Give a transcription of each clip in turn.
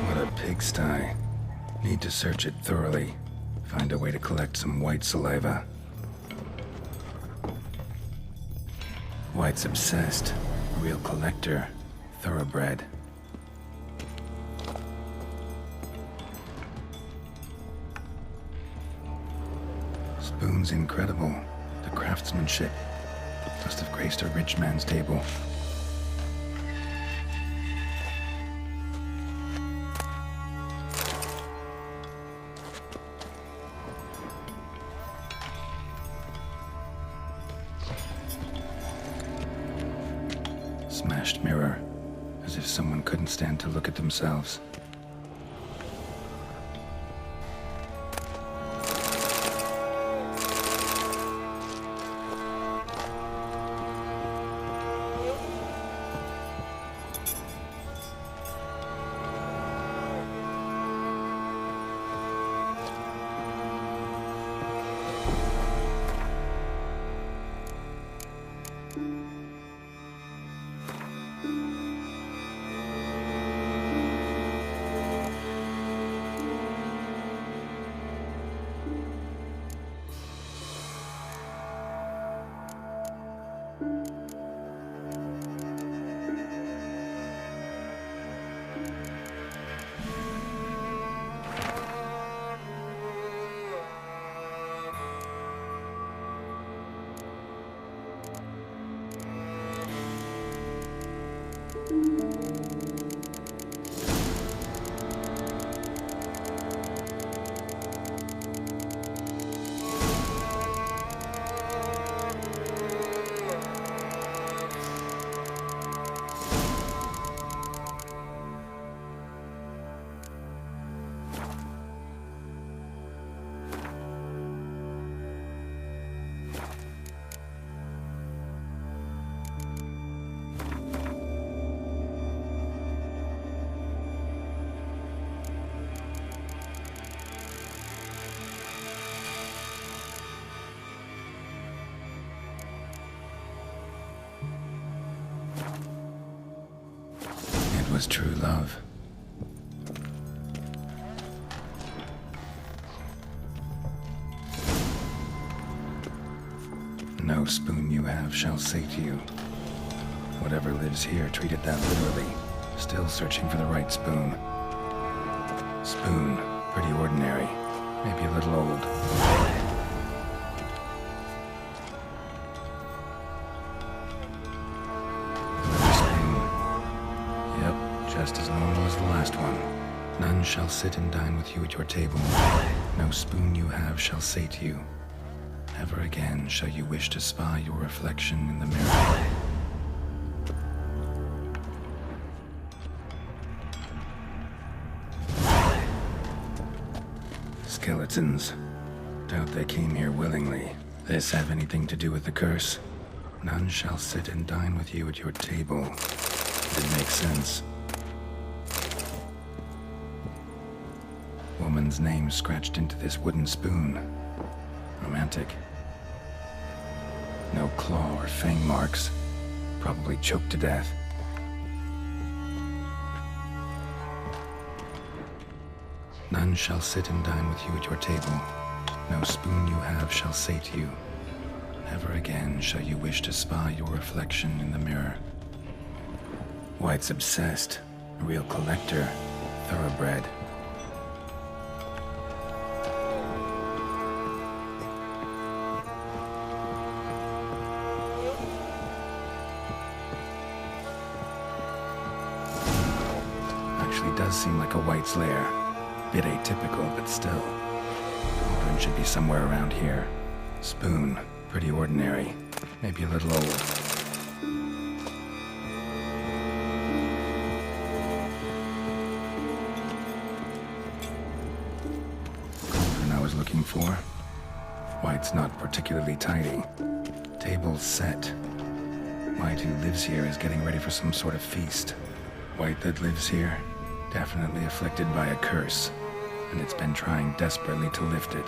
What a pigsty. Need to search it thoroughly. Find a way to collect some white saliva. White's obsessed. Real collector. Thoroughbred. Spoon's incredible. The craftsmanship must have graced a rich man's table. Smashed mirror, as if someone couldn't stand to look at themselves. Was true love. No spoon you have shall say to you. Whatever lives here treated that literally. Still searching for the right spoon. Spoon, pretty ordinary. Maybe a little old. Just as normal as the last one. None shall sit and dine with you at your table. No spoon you have shall say to you. Never again shall you wish to spy your reflection in the mirror. Skeletons. Doubt they came here willingly. This have anything to do with the curse? None shall sit and dine with you at your table. It makes sense. Woman's name scratched into this wooden spoon. Romantic. No claw or fang marks. Probably choked to death. None shall sit and dine with you at your table. No spoon you have shall say to you. Never again shall you wish to spy your reflection in the mirror. White's obsessed. A real collector. Thoroughbred. Does seem like a White's lair. Bit atypical, but still. Cauldron should be somewhere around here. Spoon, pretty ordinary. Maybe a little old. Cauldron I was looking for. White's not particularly tidy. Table's set. White who lives here is getting ready for some sort of feast. White that lives here, definitely afflicted by a curse, and it's been trying desperately to lift it.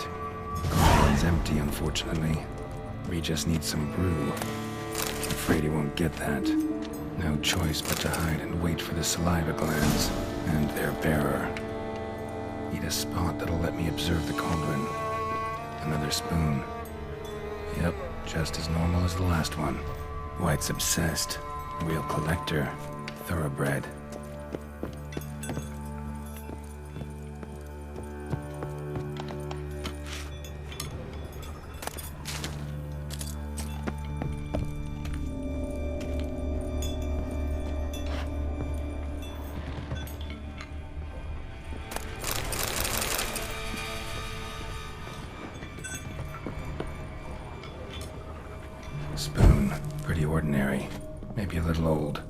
Cauldron's empty, unfortunately. We just need some brew. Afraid he won't get that. No choice but to hide and wait for the saliva glands and their bearer. Need a spot that'll let me observe the cauldron. Another spoon. Yep, just as normal as the last one. White's obsessed. Real collector. Thoroughbred. Spoon. Pretty ordinary. Maybe a little old.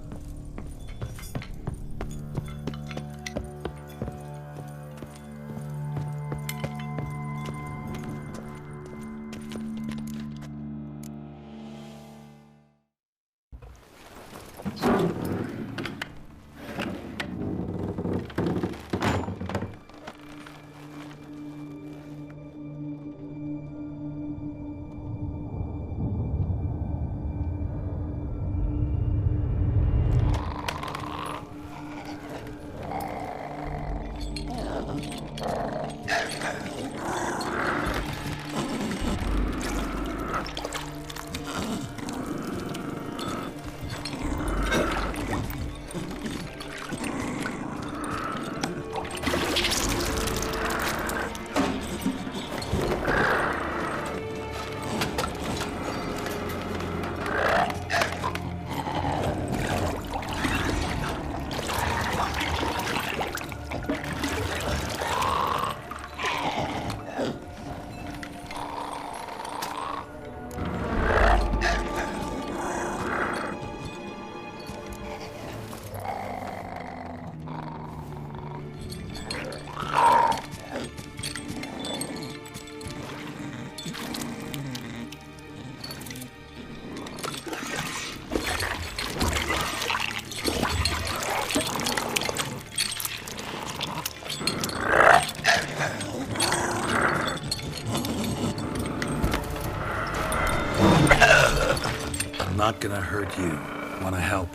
Not gonna hurt you. Wanna help?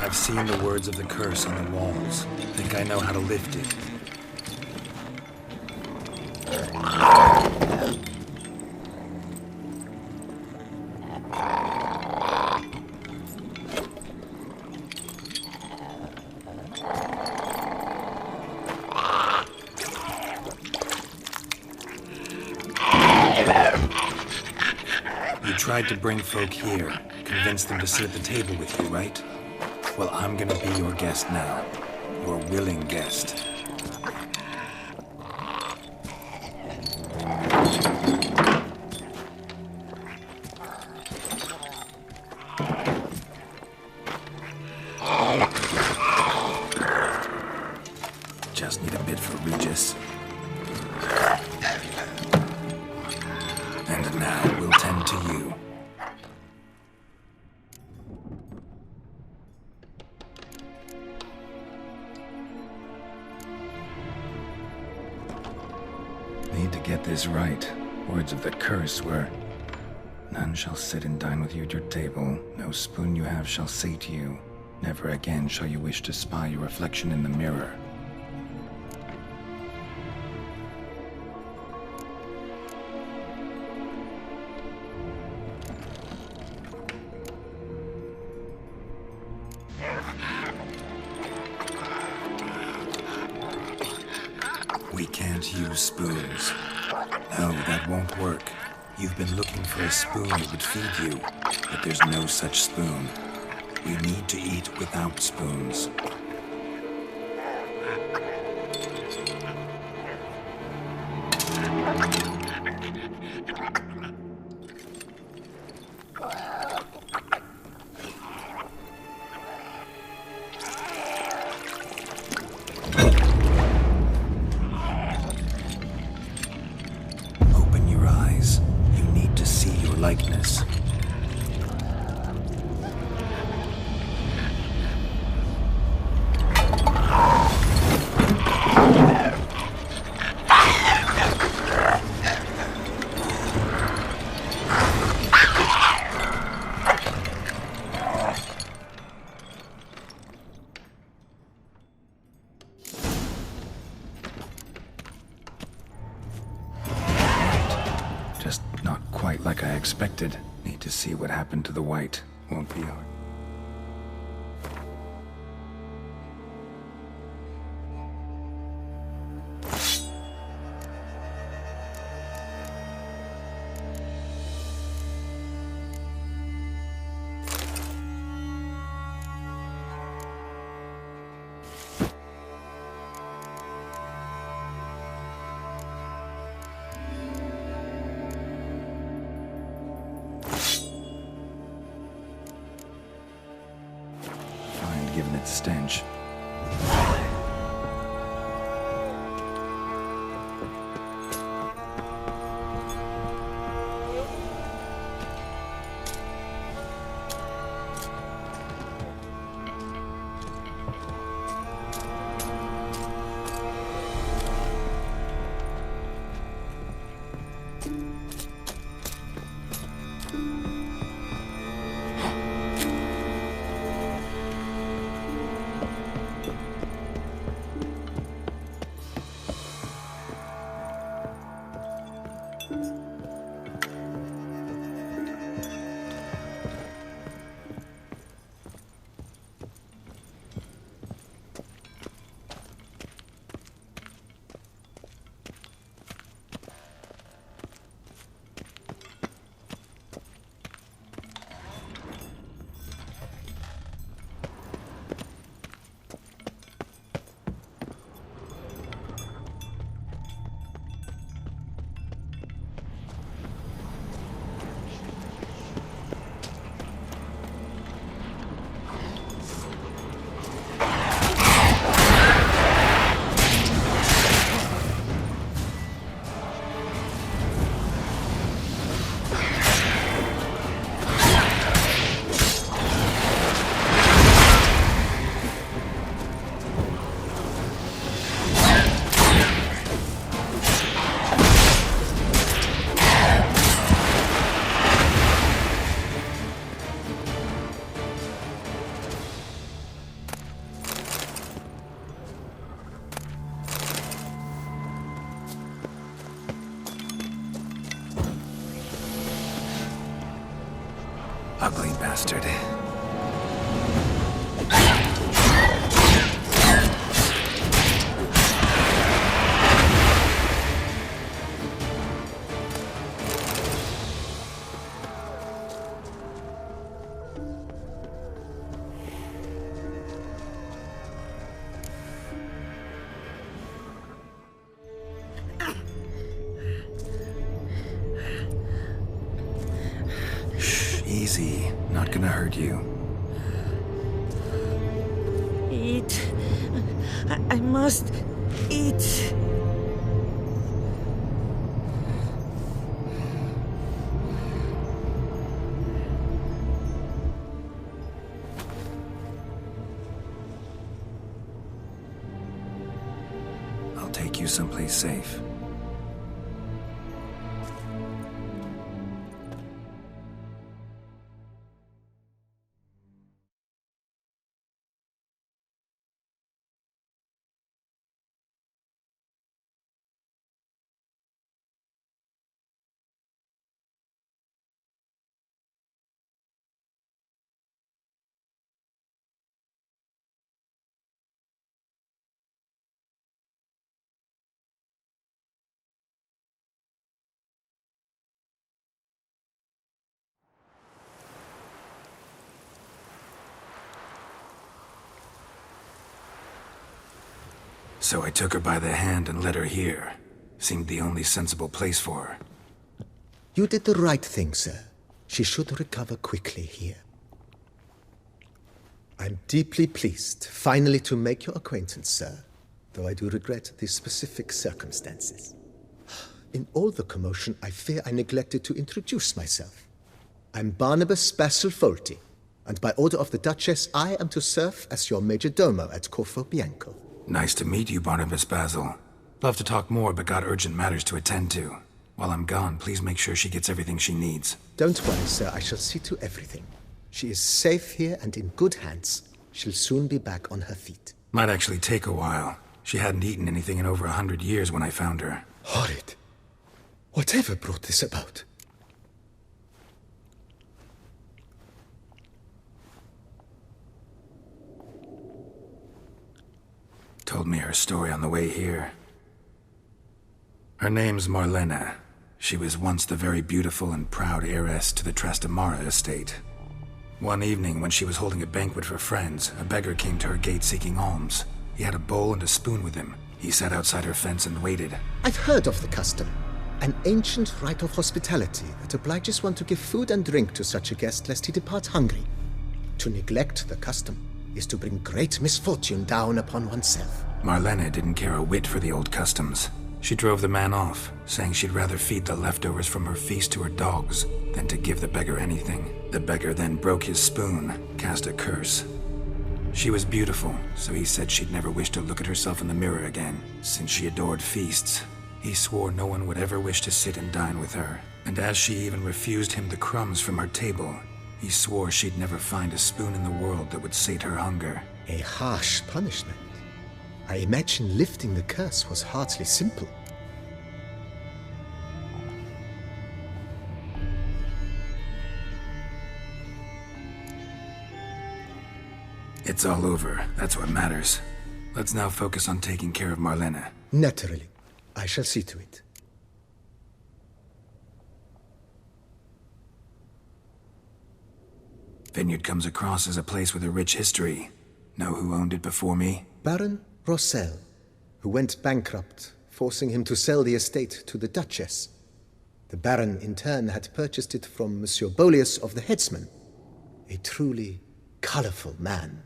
I've seen the words of the curse on the walls. Think I know how to lift it. You tried to bring folk here, convince them to sit at the table with you, right? Well, I'm gonna be your guest now. Your willing guest. Just need a bit for Regis. And now we'll tend to you. Need to get this right. Words of the curse were, none shall sit and dine with you at your table. No spoon you have shall sate you. Never again shall you wish to spy your reflection in the mirror. We can't use spoons. No, that won't work. You've been looking for a spoon that would feed you, but there's no such spoon. We need to eat without spoons. Open your eyes. You need to see your likeness. quite like I expected. Need to see what happened to the white. Won't be hard. Given its stench. Ugly bastard. Easy. Not gonna hurt you. Eat. I must eat. I'll take you someplace safe. So I took her by the hand and led her here. Seemed the only sensible place for her. You did the right thing, sir. She should recover quickly here. I'm deeply pleased, finally, to make your acquaintance, sir, though I do regret the specific circumstances. In all the commotion, I fear I neglected to introduce myself. I'm Barnabas Basilfolti, and by order of the Duchess, I am to serve as your major domo at Corvo Bianco. Nice to meet you, Barnabas Basil. Love to talk more, but got urgent matters to attend to. While I'm gone, please make sure she gets everything she needs. Don't worry, sir. I shall see to everything. She is safe here and in good hands. She'll soon be back on her feet. Might actually take a while. She hadn't eaten anything in over 100 years when I found her. Horrid. Whatever brought this about? told me her story on the way here. Her name's Marlena. She was once the very beautiful and proud heiress to the Trastamara estate. One evening, when she was holding a banquet for friends, a beggar came to her gate seeking alms. He had a bowl and a spoon with him. He sat outside her fence and waited. I've heard of the custom. An ancient rite of hospitality that obliges one to give food and drink to such a guest lest he depart hungry. To neglect the custom is to bring great misfortune down upon oneself. Marlena didn't care a whit for the old customs. She drove the man off, saying she'd rather feed the leftovers from her feast to her dogs than to give the beggar anything. The beggar then broke his spoon, cast a curse. She was beautiful, so he said she'd never wish to look at herself in the mirror again. Since she adored feasts, he swore no one would ever wish to sit and dine with her. And as she even refused him the crumbs from her table, he swore she'd never find a spoon in the world that would sate her hunger. A harsh punishment. I imagine lifting the curse was hardly simple. It's all over. That's what matters. Let's now focus on taking care of Marlena. Naturally. I shall see to it. Vineyard comes across as a place with a rich history. Know who owned it before me? Baron Rossel, who went bankrupt, forcing him to sell the estate to the Duchess. The Baron, in turn, had purchased it from Monsieur Bolius of the Headsman, a truly colorful man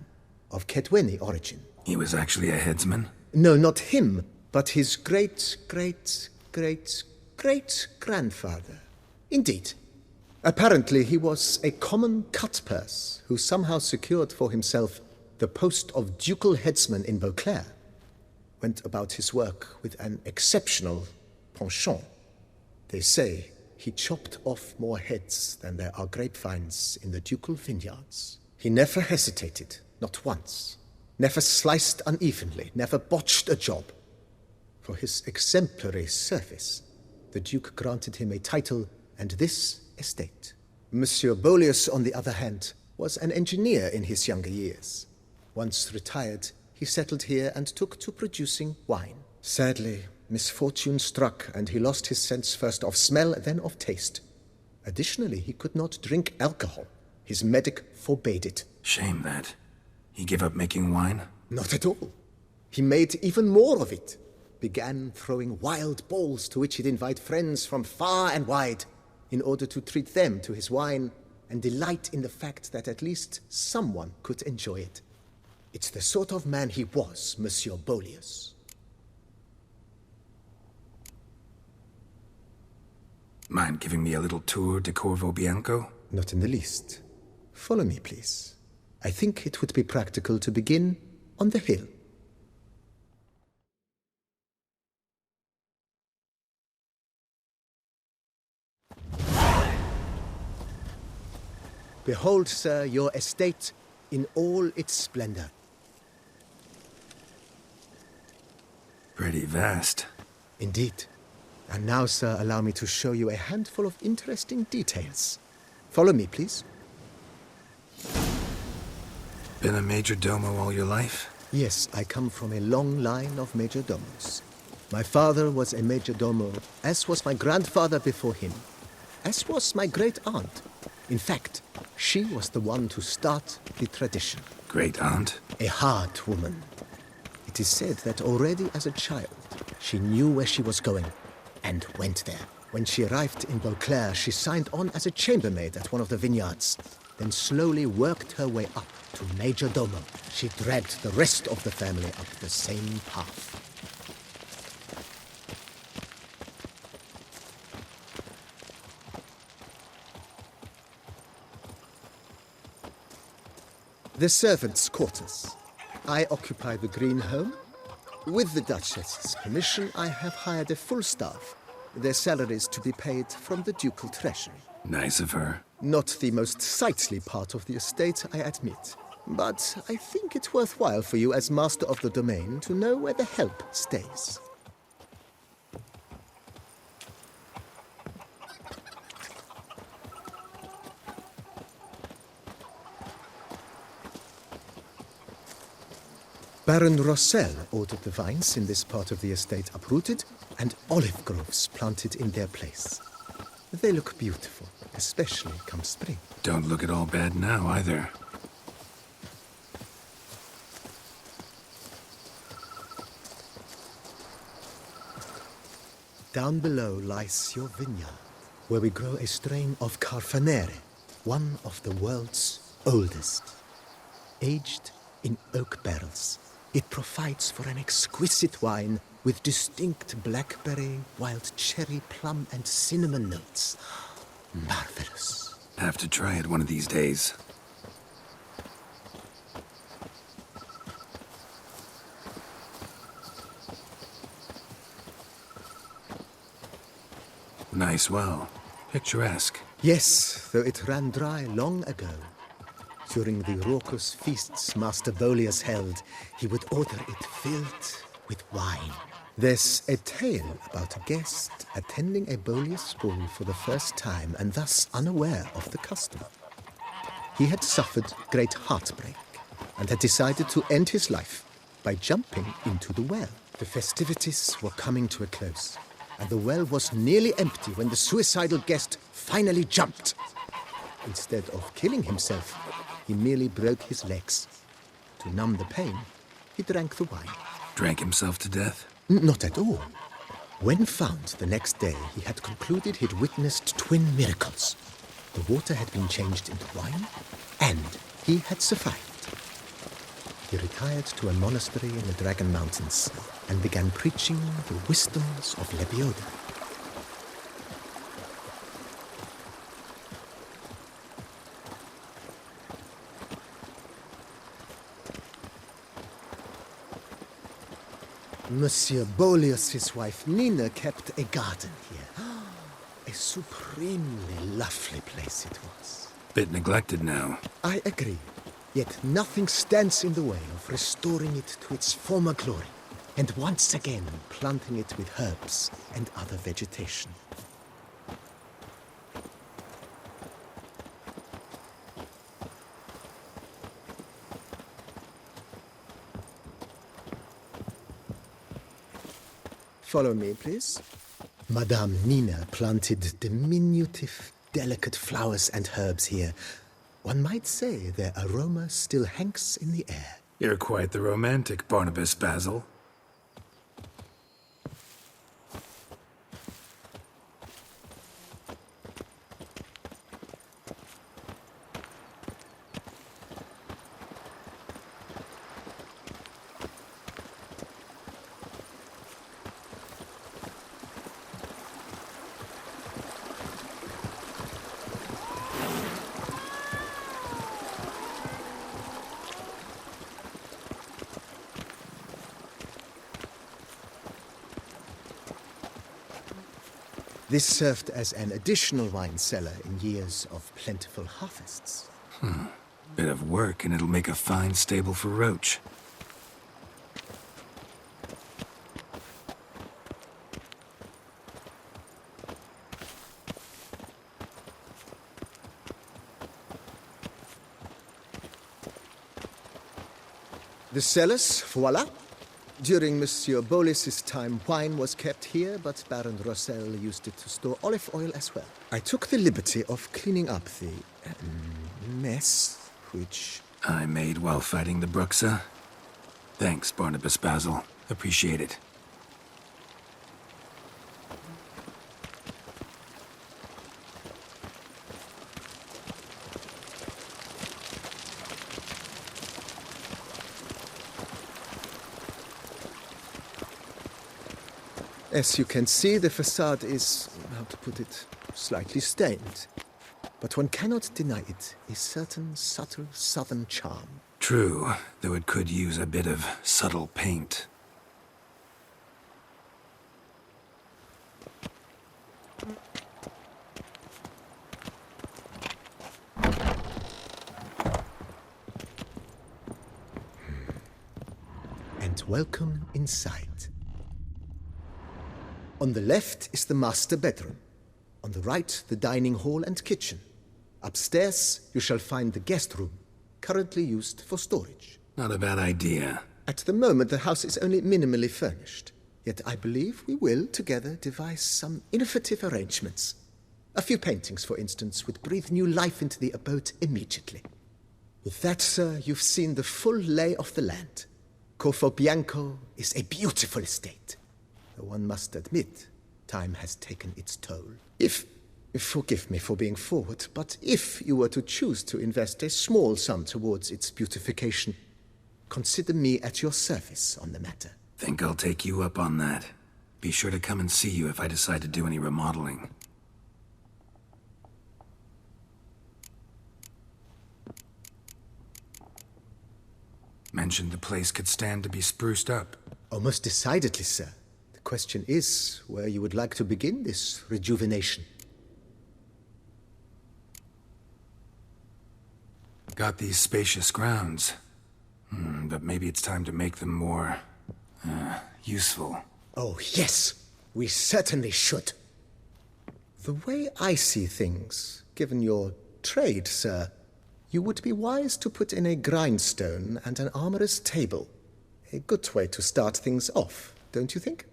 of Kedweni origin. He was actually a headsman? No, not him, but his great-great-great-great-grandfather. Indeed. Apparently, he was a common cutpurse who somehow secured for himself the post of ducal headsman in Beauclair. Went about his work with an exceptional penchant. They say he chopped off more heads than there are grapevines in the ducal vineyards. He never hesitated, not once. Never sliced unevenly, never botched a job. For his exemplary service, the Duke granted him a title and this estate. Monsieur Bolius, on the other hand, was an engineer in his younger years. Once retired, he settled here and took to producing wine. Sadly, misfortune struck and he lost his sense first of smell, then of taste. Additionally, he could not drink alcohol. His medic forbade it. Shame that. He gave up making wine? Not at all. He made even more of it. Began throwing wild balls to which he'd invite friends from far and wide in order to treat them to his wine and delight in the fact that at least someone could enjoy it. It's the sort of man he was, Monsieur Bolius. Mind giving me a little tour to Corvo, Bianco? Not in the least. Follow me, please. I think it would be practical to begin on the hill. Behold, sir, your estate in all its splendor. Pretty vast. Indeed. And now, sir, allow me to show you a handful of interesting details. Follow me, please. Been a major domo all your life? Yes, I come from a long line of major domos. My father was a major domo, as was my grandfather before him, as was my great-aunt. In fact, she was the one to start the tradition. Great-aunt? A hard woman. It is said that already as a child, she knew where she was going and went there. When she arrived in Beauclair, she signed on as a chambermaid at one of the vineyards, then slowly worked her way up to major domo. She dragged the rest of the family up the same path. The servants' quarters. I occupy the green home. With the Duchess's permission, I have hired a full staff. Their salaries to be paid from the ducal treasury. Nice of her. Not the most sightly part of the estate, I admit. But I think it worthwhile for you as master of the domain to know where the help stays. Baron Rossel ordered the vines in this part of the estate uprooted and olive groves planted in their place. They look beautiful, especially come spring. Don't look at all bad now, either. Down below lies your vineyard, where we grow a strain of Carfanere, one of the world's oldest. Aged in oak barrels, it provides for an exquisite wine with distinct blackberry, wild cherry, plum, and cinnamon notes. Marvelous. Have to try it one of these days. Nice well. Picturesque. Yes, though it ran dry long ago. During the raucous feasts Master Bolius held, he would order it filled with wine. There's a tale about a guest attending a Bolius school for the first time and thus unaware of the custom. He had suffered great heartbreak and had decided to end his life by jumping into the well. The festivities were coming to a close, and the well was nearly empty when the suicidal guest finally jumped. Instead of killing himself, he merely broke his legs. To numb the pain, he drank the wine. Drank himself to death? Not at all. When found the next day, he had concluded he'd witnessed twin miracles. The water had been changed into wine, and he had survived. He retired to a monastery in the Dragon Mountains and began preaching the wisdoms of Lebioda. Monsieur Bolius' wife Nina kept a garden here. A supremely lovely place it was. Bit neglected now. I agree. Yet nothing stands in the way of restoring it to its former glory, and once again planting it with herbs and other vegetation. Follow me, please. Madame Nina planted diminutive, delicate flowers and herbs here. One might say their aroma still hangs in the air. You're quite the romantic, Barnabas Basil. This served as an additional wine cellar in years of plentiful harvests. Bit of work and it'll make a fine stable for Roach. The cellars, voila. During Monsieur Bolis's time, wine was kept here, but Baron Rossel used it to store olive oil as well. I took the liberty of cleaning up the mess, which... I made while fighting the Bruxa. Thanks, Barnabas Basil. Appreciate it. As you can see, the facade is, how to put it, slightly stained. But one cannot deny it, a certain subtle southern charm. True, though it could use a bit of subtle paint. And welcome inside. On the left is the master bedroom. On the right, the dining hall and kitchen. Upstairs, you shall find the guest room, currently used for storage. Not a bad idea. At the moment, the house is only minimally furnished. Yet I believe we will, together, devise some innovative arrangements. A few paintings, for instance, would breathe new life into the abode immediately. With that, sir, you've seen the full lay of the land. Corvo Bianco is a beautiful estate. Though one must admit, time has taken its toll. Forgive me for being forward, but if you were to choose to invest a small sum towards its beautification, consider me at your service on the matter. Think I'll take you up on that. Be sure to come and see you if I decide to do any remodeling. Mentioned the place could stand to be spruced up. Oh, most decidedly, sir. The question is where you would like to begin this rejuvenation. Got these spacious grounds. But maybe it's time to make them more... useful. Oh, yes. We certainly should. The way I see things, given your trade, sir, you would be wise to put in a grindstone and an armorer's table. A good way to start things off, don't you think?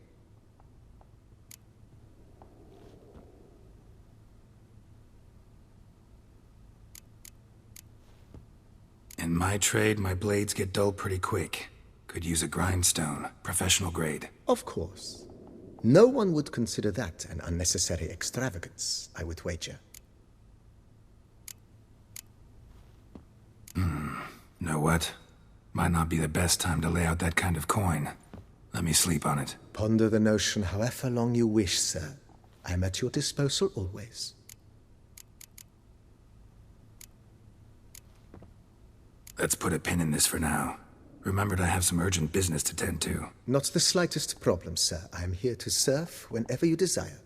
In my trade, my blades get dull pretty quick. Could use a grindstone, professional grade. Of course. No one would consider that an unnecessary extravagance, I would wager. Know what? Might not be the best time to lay out that kind of coin. Let me sleep on it. Ponder the notion however long you wish, sir. I am at your disposal always. Let's put a pin in this for now. Remembered I have some urgent business to tend to. Not the slightest problem, sir. I am here to serve whenever you desire.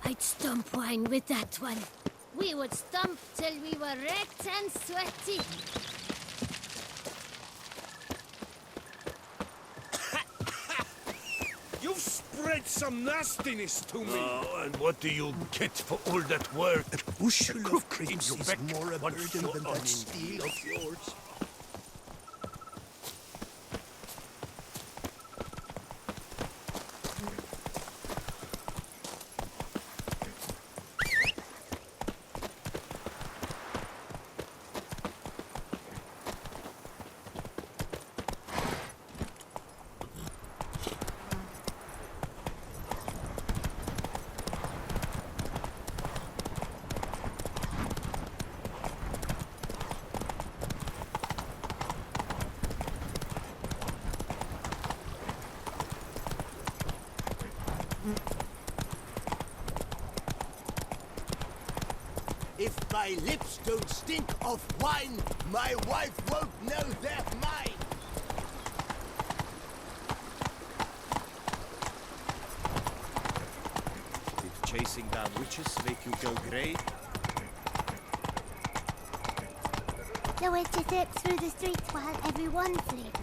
I'd stomp wine with that one. We would stomp till we were wrecked and sweaty. You've spread some nastiness to me. Oh, and what do you get for all that work? A bushel A of crook grapes in your is back, more a one burden foot than on that me. steel of yours. If my lips don't stink of wine, my wife won't know they're mine. Did chasing down witches make you go grey? The witches zip through the streets while everyone sleeps.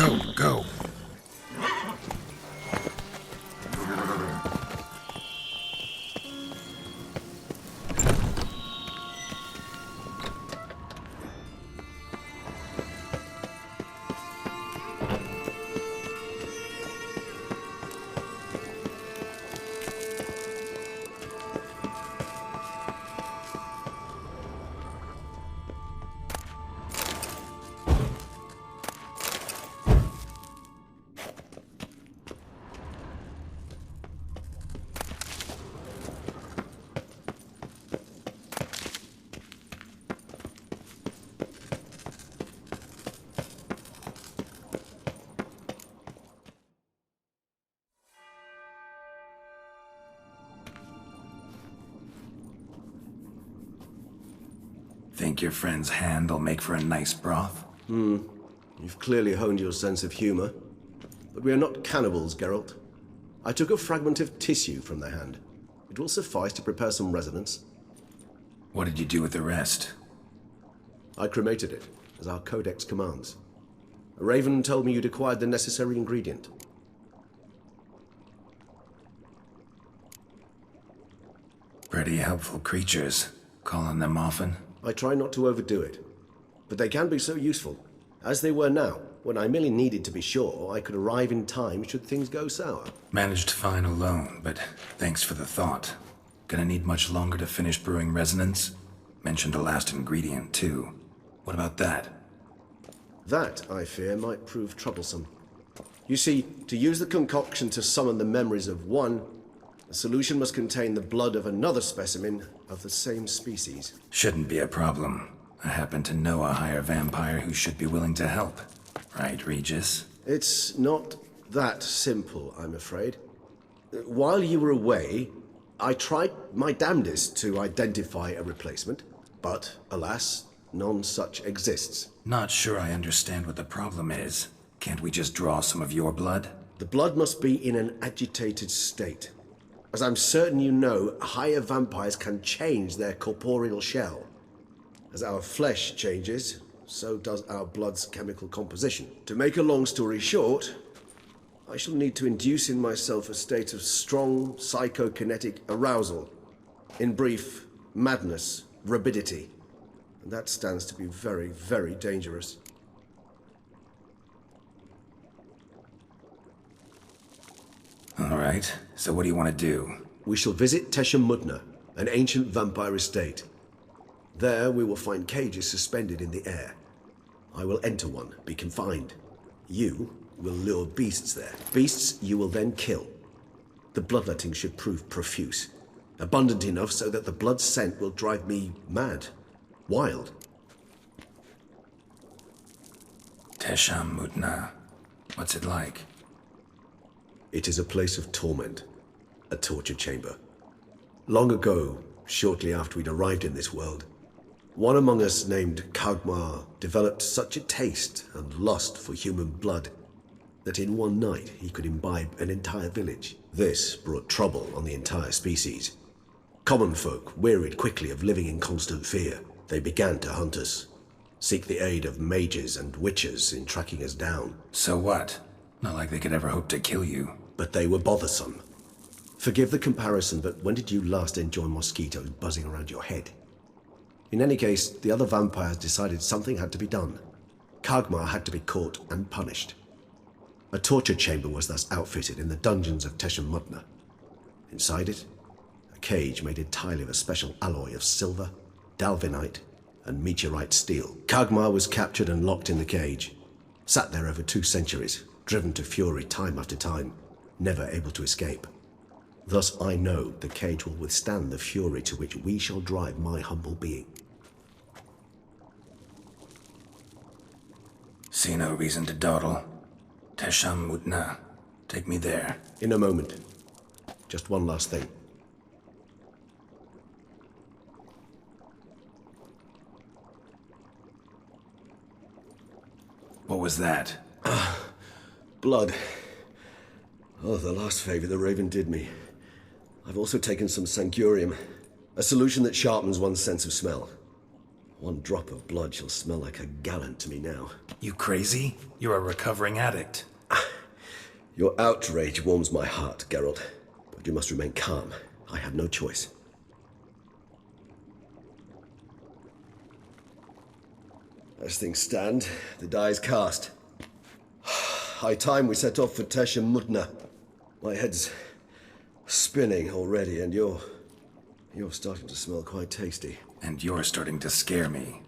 Go, go. Think your friend's hand will make for a nice broth? You've clearly honed your sense of humor. But we are not cannibals, Geralt. I took a fragment of tissue from their hand. It will suffice to prepare some resonance. What did you do with the rest? I cremated it, as our codex commands. A raven told me you'd acquired the necessary ingredient. Pretty helpful creatures. Call on them often? I try not to overdo it, but they can be so useful, as they were now, when I merely needed to be sure I could arrive in time should things go sour. Managed fine alone, but thanks for the thought. Gonna need much longer to finish brewing resonance? Mentioned the last ingredient, too. What about that? That, I fear, might prove troublesome. You see, to use the concoction to summon the memories of one, the solution must contain the blood of another specimen of the same species. Shouldn't be a problem. I happen to know a higher vampire who should be willing to help. Right, Regis? It's not that simple, I'm afraid. While you were away, I tried my damnedest to identify a replacement, but alas, none such exists. Not sure I understand what the problem is. Can't we just draw some of your blood? The blood must be in an agitated state. As I'm certain you know, higher vampires can change their corporeal shell. As our flesh changes, so does our blood's chemical composition. To make a long story short, I shall need to induce in myself a state of strong psychokinetic arousal. In brief, madness, rabidity. And that stands to be very, very dangerous. All right, so what do you want to do? We shall visit Tesham Mutna, an ancient vampire estate. There we will find cages suspended in the air. I will enter one, be confined. You will lure beasts there. Beasts you will then kill. The bloodletting should prove profuse. Abundant enough so that the blood scent will drive me mad. Wild. Tesham Mutna. What's it like? It is a place of torment. A torture chamber. Long ago, shortly after we'd arrived in this world, one among us named Kagmar developed such a taste and lust for human blood that in one night he could imbibe an entire village. This brought trouble on the entire species. Common folk wearied quickly of living in constant fear. They began to hunt us, seek the aid of mages and witches in tracking us down. So what? Not like they could ever hope to kill you. But they were bothersome. Forgive the comparison, but when did you last enjoy mosquitoes buzzing around your head? In any case, the other vampires decided something had to be done. Kagmar had to be caught and punished. A torture chamber was thus outfitted in the dungeons of Tesham Mutna. Inside it, a cage made entirely of a special alloy of silver, dalvinite, and meteorite steel. Kagmar was captured and locked in the cage. Sat there over 2 centuries, driven to fury time after time, never able to escape. Thus I know the cage will withstand the fury to which we shall drive my humble being. See no reason to dawdle. Tesham Mutna. Take me there. In a moment. Just one last thing. What was that? Blood. Oh, the last favor the Raven did me. I've also taken some sancurium, a solution that sharpens one's sense of smell. One drop of blood shall smell like a gallon to me now. You crazy? You're a recovering addict. Your outrage warms my heart, Geralt. But you must remain calm. I have no choice. As things stand, the die is cast. High time we set off for Tesham Mutna. My head's spinning already, and you're starting to smell quite tasty. And you're starting to scare me.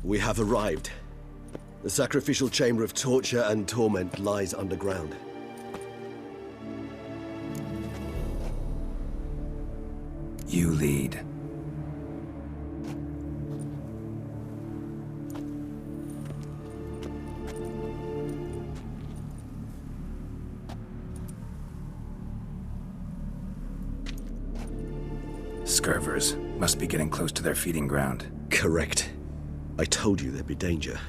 We have arrived. The sacrificial chamber of torture and torment lies underground. You lead. Scurvers must be getting close to their feeding ground. Correct. I told you there'd be danger.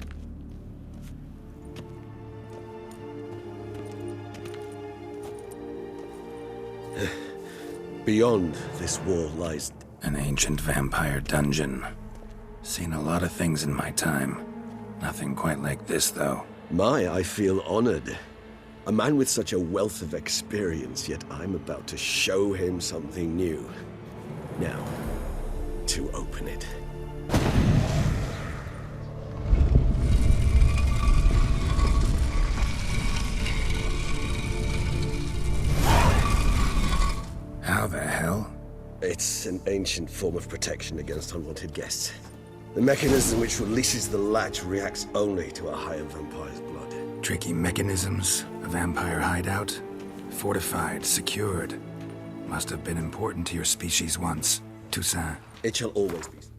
Beyond this wall lies... An ancient vampire dungeon. Seen a lot of things in my time. Nothing quite like this, though. I feel honored. A man with such a wealth of experience, yet I'm about to show him something new. Now, to open it. How the hell? It's an ancient form of protection against unwanted guests. The mechanism which releases the latch reacts only to a higher vampire's blood. Tricky mechanisms, a vampire hideout. Fortified, secured. Must have been important to your species once. Toussaint. It shall always be so.